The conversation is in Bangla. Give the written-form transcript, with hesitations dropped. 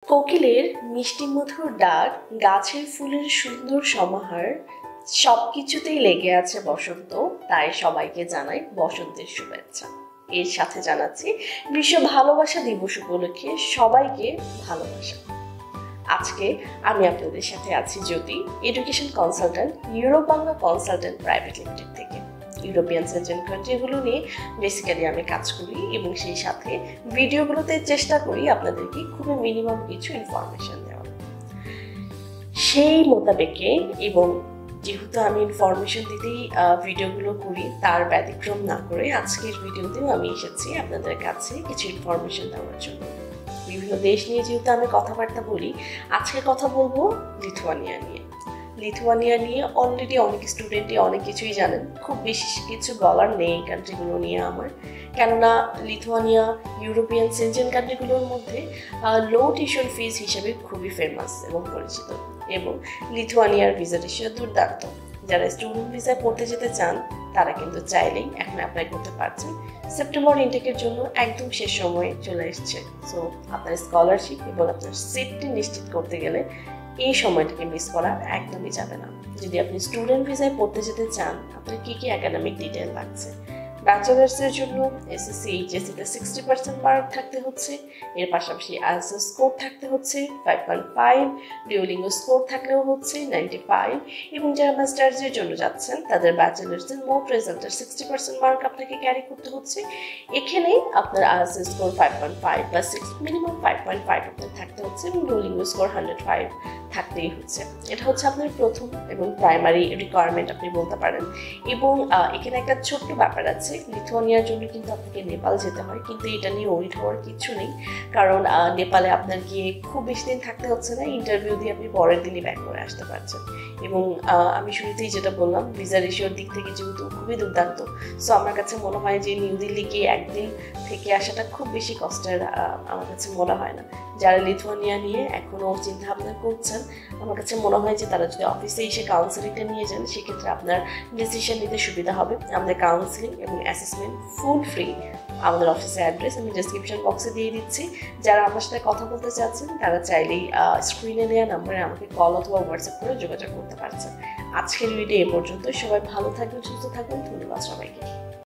কোকিলের মিষ্টি মধুর ডাক, গাছের ফুলের সুন্দর সমাহার, সবকিছুতেই লেগে আছে বসন্ত। তাই সবাইকে জানাই বসন্তের শুভেচ্ছা। এর সাথে জানাচ্ছি বিশ্ব ভালোবাসা দিবস উপলক্ষে সবাইকে ভালোবাসা। আজকে আমি আপনাদের সাথে আছি Jyoti, education consultant, Europe Bangla consultant private limited থেকে। ইউরোপিয়ান সেন্ট্রাল কান্ট্রিগুলো নিয়ে বেসিক্যালি আমি কাজ করি এবং সেই সাথে ভিডিওগুলোতে চেষ্টা করি আপনাদেরকে খুবই মিনিমাম কিছু ইনফরমেশন দেওয়া। সেই মোতাবেকে এবং যেহেতু আমি ইনফরমেশন দিতেই ভিডিওগুলো করি, তার ব্যতিক্রম না করে আজকের ভিডিওতেও আমি এসেছি আপনাদের কাছে কিছু ইনফরমেশন দেওয়ার জন্য। বিভিন্ন দেশ নিয়ে যেহেতু আমি কথাবার্তা বলি, আজকে কথা বলবো লিথুয়ানিয়া নিয়ে। লিথুয়ানিয়া নিয়ে অলরেডি অনেক স্টুডেন্টই অনেক কিছুই জানেন, খুব বেশি কিছু বলার নেই কান্ট্রিগুলো নিয়ে আমার, কেননা লিথুয়ানিয়া ইউরোপিয়ান সেনজেন কান্ট্রিগুলোর মধ্যে লো টিউশন ফিজ হিসেবে খুবই ফেমাস এবং পরিচিত। এবং লিথুয়ানিয়ার ভিসা রেশিও দুর্দান্ত। যারা স্টুডেন্ট ভিসায় পড়তে যেতে চান তারা কিন্তু চাইলেই এখন অ্যাপ্লাই করতে পারছেন। সেপ্টেম্বর ইনটেকের জন্য একদম শেষ সময়ে চলে এসছে। সো আপনার স্কলারশিপ এবং আপনার সিটটি নিশ্চিত করতে গেলে এই সময়টাকে মিস করা একদমই যাবে না। যদি আপনি স্টুডেন্ট ভিসায় পড়তে যেতে চান, আপনার কী কী একাডেমিক ডিটেল লাগছে? ব্যাচেলার্সের জন্য এসএসসি এইচএসসিতে 60% মার্ক থাকতে হচ্ছে, এর পাশাপাশি আইএলটিএস স্কোর থাকতে হচ্ছে 5.5, ডিউলিঙ্গো স্কোর থাকলেও হচ্ছে 95, এবং যারা মাস্টার্সের জন্য যাচ্ছেন তাদের ব্যাচেলার্সের মোট রেজাল্টের 60% মার্ক আপনাকে ক্যারি করতে হচ্ছে। এখানেই আপনার আইএলটিএস স্কোর 5.5 প্লাস 6 মিনিমাম 5.5 আপনার থাকতে হচ্ছে এবং ডিউলিঙ্গো স্কোর 105 থাকতেই হচ্ছে। এটা হচ্ছে আপনার প্রথম এবং প্রাইমারি রিকোয়ারমেন্ট আপনি বলতে পারেন। এবং এখানে একটা ছোট্ট ব্যাপার আছে, লিথুয়ানিয়ার জন্য কিন্তু আপনাকে নেপাল যেতে হয়, কিন্তু এটা নিয়ে ওরিড হওয়ার কিছু নেই, কারণ নেপালে আপনার গিয়ে খুব বেশি দিন থাকতে হচ্ছে না, ইন্টারভিউ দিয়ে আপনি পরের দিনই ব্যাক করে আসতে পারছেন। এবং আমি শুরুতেই যেটা বললাম, ভিসা রেশিওর দিক থেকে যেহেতু খুবই দুর্দান্ত, সো আমার কাছে মনে হয় যে নিউ দিল্লি গিয়ে একদিন থেকে আসাটা খুব বেশি কষ্টের আমার কাছে মনে হয় না। যারা লিথুয়ানিয়া নিয়ে এখনও চিন্তা ভাবনা করছেন, আমার কাছে মনে হয় যে তারা যদি অফিসে এসে কাউন্সিলিংটা নিয়ে যান, সেক্ষেত্রে আপনার ডিসিশন নিতে সুবিধা হবে। আমাদের কাউন্সিলিং এবং অ্যাসেসমেন্ট ফুল ফ্রি। আমাদের অফিসের অ্যাড্রেস আমি ডেসক্রিপশন বক্সে দিয়ে দিচ্ছি। যারা আমার সাথে কথা বলতে চাচ্ছেন তারা চাইলেই স্ক্রিনে দেওয়া নাম্বারে আমাকে কল অথবা হোয়াটসঅ্যাপ করে যোগাযোগ করতে পারছেন। আজকের ভিডিও এ পর্যন্ত। সবাই ভালো থাকবেন, সুস্থ থাকবেন। ধন্যবাদ সবাইকে।